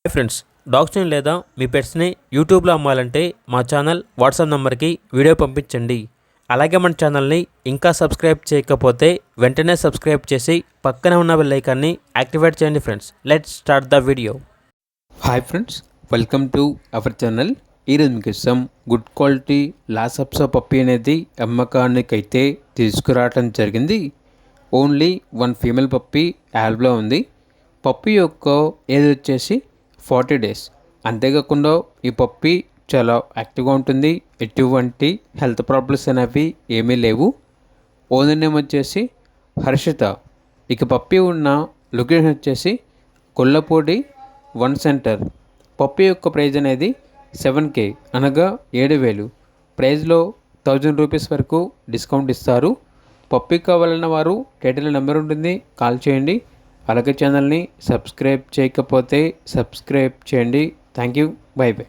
Hi friends, డాగ్స్ని లేదా మీ పెట్స్ని యూట్యూబ్లో అమ్మాలంటే మా ఛానల్ వాట్సాప్ నెంబర్కి వీడియో పంపించండి. అలాగే మన ఛానల్ని ఇంకా సబ్స్క్రైబ్ చేయకపోతే వెంటనే సబ్స్క్రైబ్ చేసి పక్కనే ఉన్న బెల్ ఐకాన్ని యాక్టివేట్ చేయండి. Friends, let's start the video. Hi friends, welcome to our channel. ఈరోజు మీకు ఇష్టం గుడ్ క్వాలిటీ లాసప్సా పప్పీ అనేది అమ్మకానికైతే తీసుకురావడం జరిగింది. ఓన్లీ వన్ ఫీమేల్ పప్పీ యాల్బ్లో ఉంది. పప్పీ యొక్క ఏజ్ వచ్చేసి 40 days. అంతేకాకుండా ఈ పప్పీ చాలా యాక్టివ్గా ఉంటుంది. ఎటువంటి హెల్త్ ప్రాబ్లమ్స్ అనేవి ఏమీ లేవు. ఓనర్ నేమ్ వచ్చేసి హర్షిత. ఇక పప్పీ ఉన్న లొకేషన్ వచ్చేసి కొల్లపూడి 1 సెంటర్. పప్పీ యొక్క ప్రైజ్ అనేది 7K అనగా 7,000. ప్రైజ్లో 1000 రూపీస్ వరకు డిస్కౌంట్ ఇస్తారు. పప్పీ కావాలన్న వారు టైటిల్ నెంబర్ ఉంటుంది, కాల్ చేయండి. అలాగే ఛానల్ని సబ్స్క్రైబ్ చేయకపోతే సబ్స్క్రైబ్ చేయండి. Thank you, by by.